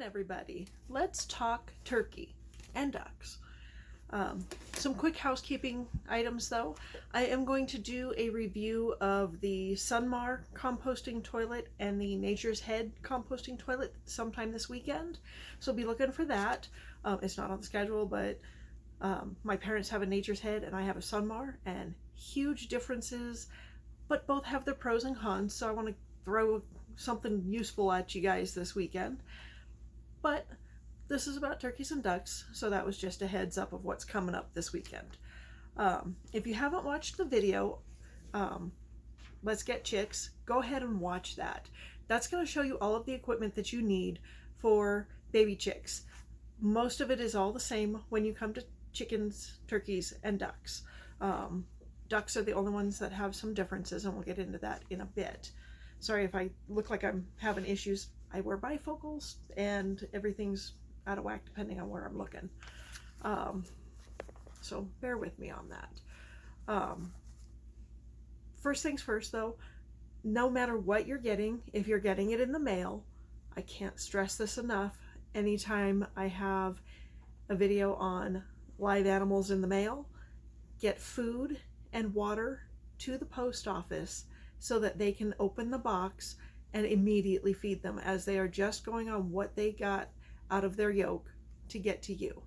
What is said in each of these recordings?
on, everybody. Let's talk turkey and ducks. Some quick housekeeping items though. I am going to do a review of the Sunmar composting toilet and the Nature's Head composting toilet sometime this weekend. So be looking for that. It's not on the schedule, but my parents have a Nature's Head and I have a Sunmar, and huge differences, but both have their pros and cons. So I want to throw something useful at you guys this weekend. But this is about turkeys and ducks, so that was just a heads up of what's coming up this weekend. If you haven't watched the video, Let's Get Chicks, go ahead and watch that. That's going to show you all of the equipment that you need for baby chicks. Most of it is all the same when you come to chickens, turkeys, and ducks. Ducks are the only ones that have some differences, and we'll get into that in a bit. Sorry if I look like I'm having issues. I wear bifocals and everything's out of whack depending on where I'm looking. So bear with me on that. First things first though, no matter what you're getting, if you're getting it in the mail, I can't stress this enough. Anytime I have a video on live animals in the mail, get food and water to the post office so that they can open the box and immediately feed them, as they are just going on what they got out of their yolk to get to you.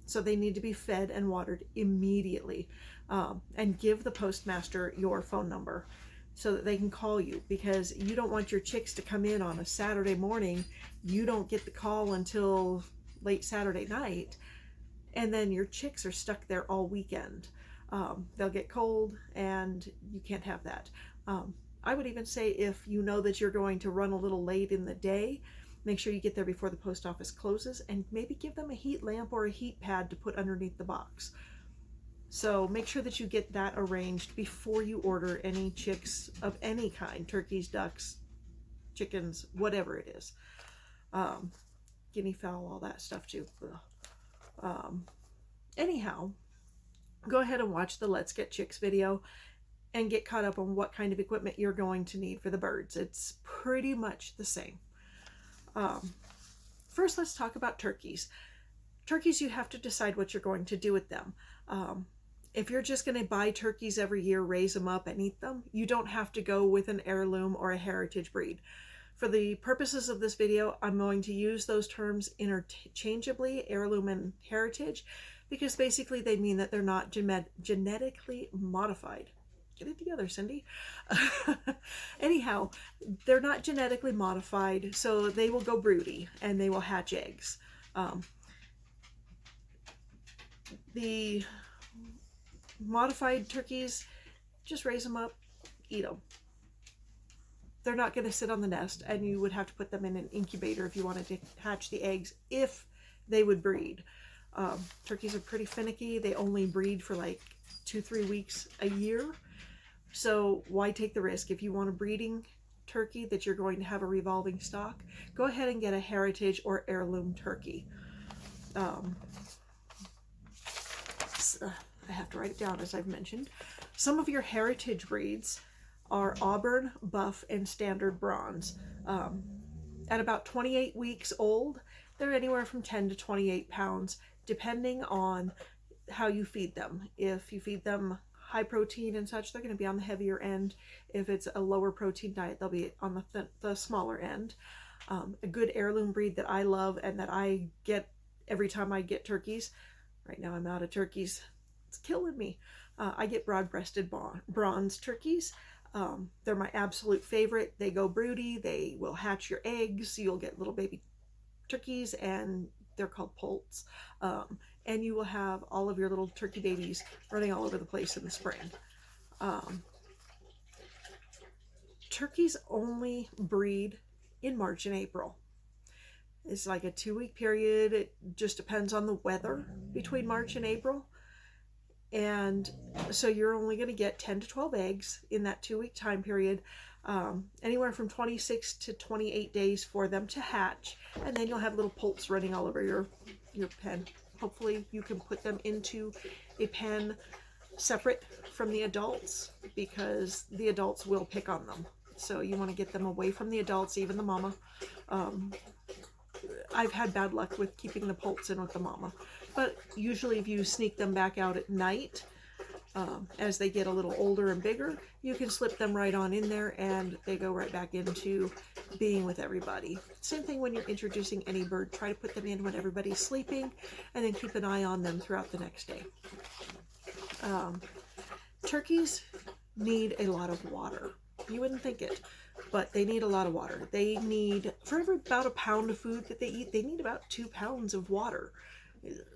So they need to be fed and watered immediately. And give the postmaster your phone number so that they can call you, because you don't want your chicks to come in on a Saturday morning. You don't get the call until late Saturday night, and then your chicks are stuck there all weekend. They'll get cold and you can't have that. I would even say if you know that you're going to run a little late in the day, make sure you get there before the post office closes, and maybe give them a heat lamp or a heat pad to put underneath the box. So make sure that you get that arranged before you order any chicks of any kind, turkeys, ducks, chickens, whatever it is. Guinea fowl, all that stuff too. Anyhow, go ahead and watch the Let's Get Chicks video and get caught up on what kind of equipment you're going to need for the birds. It's pretty much the same. First, let's talk about turkeys. Turkeys, you have to decide what you're going to do with them. If you're just going to buy turkeys every year, raise them up and eat them, you don't have to go with an heirloom or a heritage breed. For the purposes of this video, I'm going to use those terms interchangeably, heirloom and heritage, because basically they mean that they're not genetically modified. Get it together, Cindy. Anyhow, they're not genetically modified, so they will go broody and they will hatch eggs. The modified turkeys, just raise them up, eat them. They're not going to sit on the nest, and you would have to put them in an incubator if you wanted to hatch the eggs, if they would breed. Turkeys are pretty finicky. They only breed for like 2-3 weeks a year. So why take the risk? If you want a breeding turkey that you're going to have a revolving stock, go ahead and get a heritage or heirloom turkey. I have to write it down, as I've mentioned. Some of your heritage breeds are Auburn, Buff, and Standard Bronze. At about 28 weeks old, they're anywhere from 10 to 28 pounds, depending on how you feed them. If you feed them high protein and such, they're going to be on the heavier end. If it's a lower protein diet, they'll be on the smaller end. A good heirloom breed that I love and that I get every time I get turkeys. Right now I'm out of turkeys. It's killing me. I get broad-breasted bronze turkeys. They're my absolute favorite. They go broody. They will hatch your eggs. You'll get little baby turkeys, and they're called poults. And you will have all of your little turkey babies running all over the place in the spring. Turkeys only breed in March and April. It's like a 2-week period. It just depends on the weather between March and April. And so you're only going to get 10 to 12 eggs in that 2-week time period, anywhere from 26 to 28 days for them to hatch. And then you'll have little poults running all over your pen. Hopefully you can put them into a pen separate from the adults, because the adults will pick on them. So you want to get them away from the adults, even the mama. I've had bad luck with keeping the poults in with the mama. But usually if you sneak them back out at night, as they get a little older and bigger, you can slip them right on in there and they go right back into being with everybody. Same thing when you're introducing any bird. Try to put them in when everybody's sleeping and then keep an eye on them throughout the next day. Turkeys need a lot of water. You wouldn't think it, but they need a lot of water. They need, for every about a pound of food that they eat, they need about 2 pounds of water.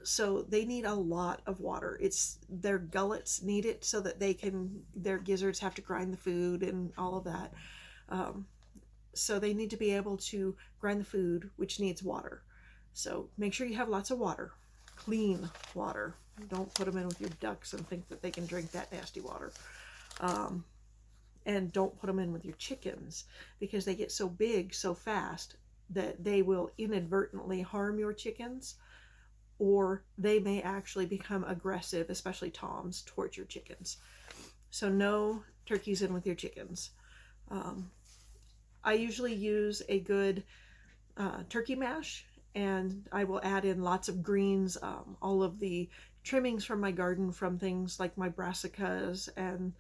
So they need a lot of water. It's their gullets need it so that they can, their gizzards have to grind the food and all of that. So they need to be able to grind the food, which needs water. So make sure you have lots of water, clean water. Don't put them in with your ducks and think that they can drink that nasty water. And don't put them in with your chickens because they get so big so fast that they will inadvertently harm your chickens, or they may actually become aggressive, especially toms, towards your chickens. So no turkeys in with your chickens. I usually use a good turkey mash, and I will add in lots of greens, all of the trimmings from my garden, from things like my brassicas and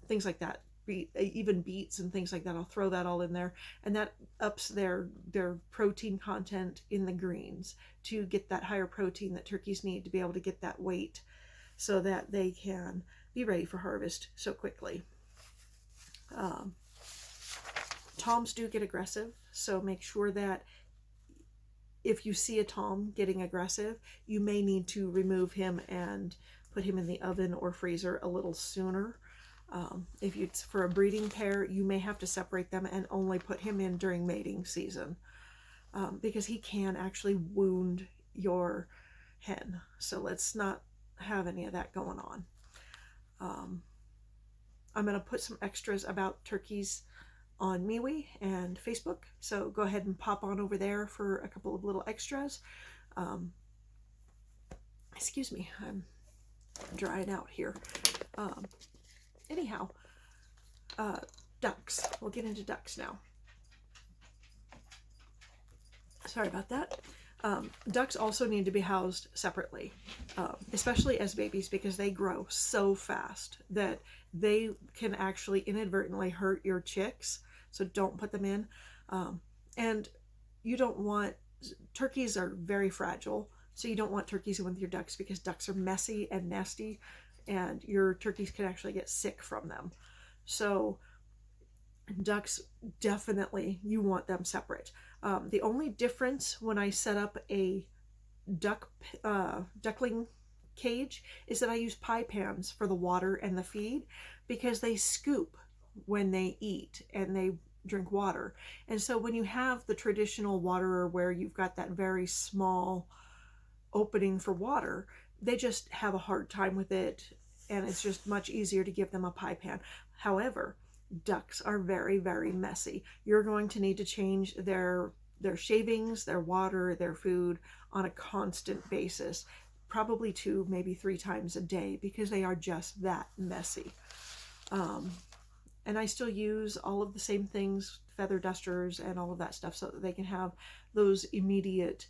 things like that, even beets and things like that. I'll throw that all in there, and that ups their protein content in the greens to get that higher protein that turkeys need to be able to get that weight so that they can be ready for harvest so quickly. Toms do get aggressive, so make sure that if you see a tom getting aggressive, you may need to remove him and put him in the oven or freezer a little sooner. If it's for a breeding pair, you may have to separate them and only put him in during mating season, because he can actually wound your hen. So let's not have any of that going on. I'm going to put some extras about turkeys on MeWe and Facebook, so go ahead and pop on over there for a couple of little extras. Excuse me, I'm drying out here. Anyhow, ducks. We'll get into ducks now. Sorry about that. Ducks also need to be housed separately, especially as babies, because they grow so fast that they can actually inadvertently hurt your chicks. So don't put them in. And you don't want, turkeys are very fragile, so you don't want turkeys in with your ducks, because ducks are messy and nasty, and your turkeys can actually get sick from them. So ducks, definitely you want them separate. The only difference when I set up a duckling cage is that I use pie pans for the water and the feed, because they scoop when they eat and they drink water. And so when you have the traditional waterer where you've got that very small opening for water, they just have a hard time with it, and it's just much easier to give them a pie pan. However, ducks are very, very messy. You're going to need to change their shavings, their water, their food on a constant basis, probably 2, maybe 3 times a day, because they are just that messy. And I still use all of the same things, feather dusters and all of that stuff, so that they can have those immediate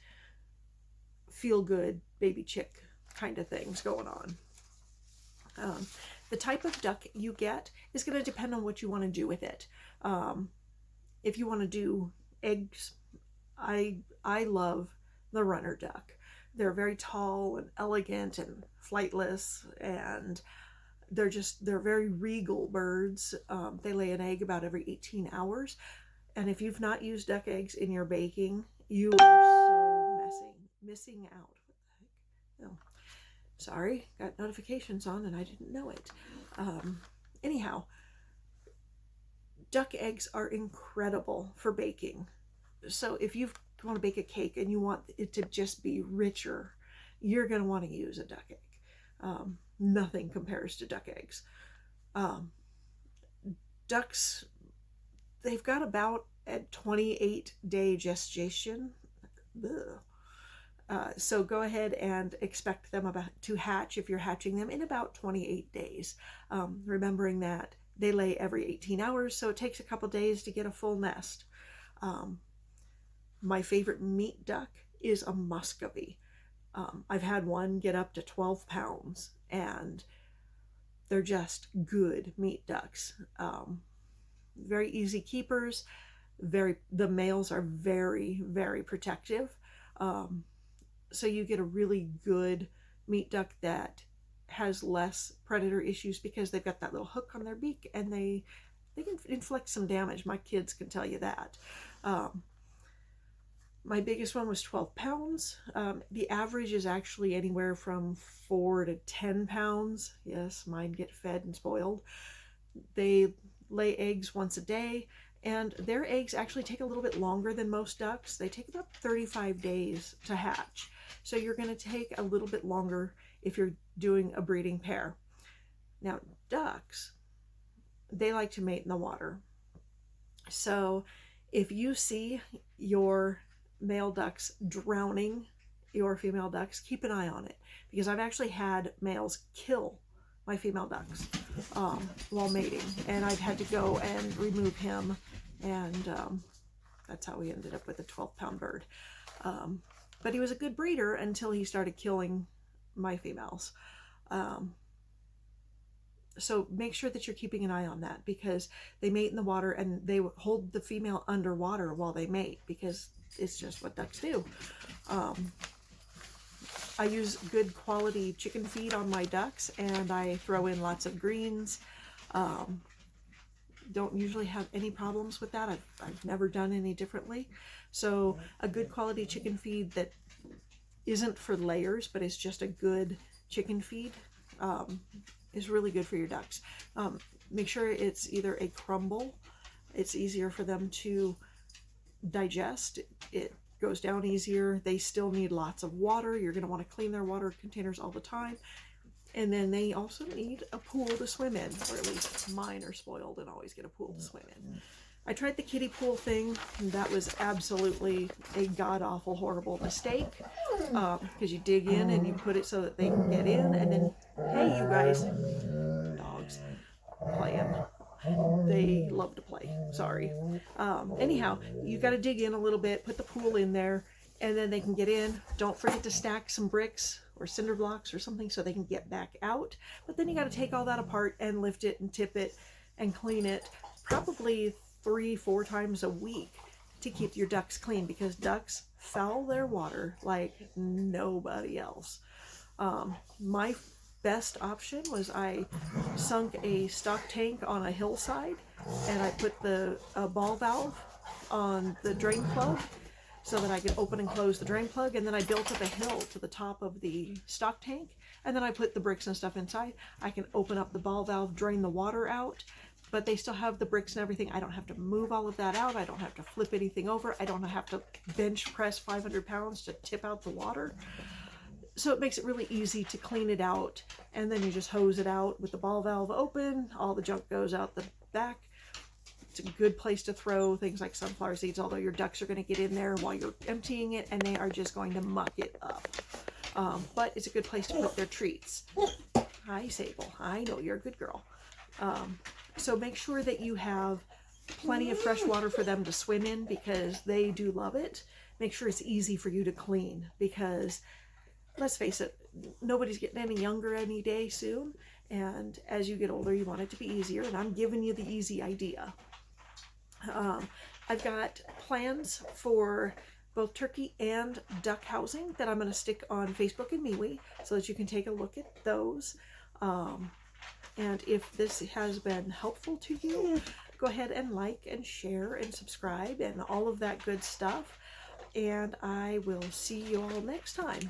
feel-good baby chick kind of things going on. The type of duck you get is going to depend on what you want to do with it. If you want to do eggs, I love the runner duck. They're very tall and elegant and flightless, and they're very regal birds. They lay an egg about every 18 hours. And if you've not used duck eggs in your baking, you are so missing out. What the heck? Oh, sorry, got notifications on and I didn't know it. Anyhow, duck eggs are incredible for baking. So if you want to bake a cake and you want it to just be richer, you're going to want to use a duck egg. Nothing compares to duck eggs. Ducks, they've got about a 28-day gestation. So go ahead and expect them to hatch, if you're hatching them, in about 28 days. Remembering that they lay every 18 hours, so it takes a couple days to get a full nest. My favorite meat duck is a Muscovy. I've had one get up to 12 pounds, and they're just good meat ducks. Very easy keepers. The males are very, very protective. So you get a really good meat duck that has less predator issues because they've got that little hook on their beak, and they can inflict some damage. My kids can tell you that. My biggest one was 12 pounds. The average is actually anywhere from 4 to 10 pounds. Yes, mine get fed and spoiled. They lay eggs once a day, and their eggs actually take a little bit longer than most ducks. They take about 35 days to hatch. So you're going to take a little bit longer if you're doing a breeding pair. Now, ducks, they like to mate in the water. So if you see your male ducks drowning your female ducks, keep an eye on it, because I've actually had males kill my female ducks while mating, and I've had to go and remove him, and that's how we ended up with a 12-pound bird. But he was a good breeder until he started killing my females. So make sure that you're keeping an eye on that, because they mate in the water, and they hold the female underwater while they mate, because it's just what ducks do. I use good quality chicken feed on my ducks, and I throw in lots of greens. Don't usually have any problems with that. I've never done any differently. So a good quality chicken feed that isn't for layers, but is just a good chicken feed, is really good for your ducks. Make sure it's either a crumble. It's easier for them to digest. It goes down easier. They still need lots of water. You're going to want to clean their water containers all the time. And then they also need a pool to swim in, or at least mine are spoiled and always get a pool to swim in. I tried the kiddie pool thing, and that was absolutely a god-awful, horrible mistake, because you dig in and you put it so that they can get in, and then, hey, you guys, dogs playing. They love to play. Sorry. Anyhow, you got to dig in a little bit, put the pool in there, and then they can get in. Don't forget to stack some bricks or cinder blocks or something so they can get back out. But then you got to take all that apart and lift it and tip it and clean it probably 3-4 times a week to keep your ducks clean, because ducks foul their water like nobody else. My best option was I sunk a stock tank on a hillside, and I put the ball valve on the drain plug so that I could open and close the drain plug, and then I built up a hill to the top of the stock tank, and then I put the bricks and stuff inside. I can open up the ball valve, drain the water out, but they still have the bricks and everything. I don't have to move all of that out. I don't have to flip anything over. I don't have to bench press 500 pounds to tip out the water. So it makes it really easy to clean it out, and then you just hose it out with the ball valve open. All the junk goes out the back. It's a good place to throw things like sunflower seeds, although your ducks are going to get in there while you're emptying it, and they are just going to muck it up. But it's a good place to put their treats. Hi, Sable. I know you're a good girl. So make sure that you have plenty of fresh water for them to swim in, because they do love it. Make sure it's easy for you to clean, because let's face it, nobody's getting any younger any day soon, and as you get older you want it to be easier, and I'm giving you the easy idea. I've got plans for both turkey and duck housing that I'm going to stick on Facebook and MeWe so that you can take a look at those. And if this has been helpful to you, go ahead and like and share and subscribe and all of that good stuff. And I will see you all next time.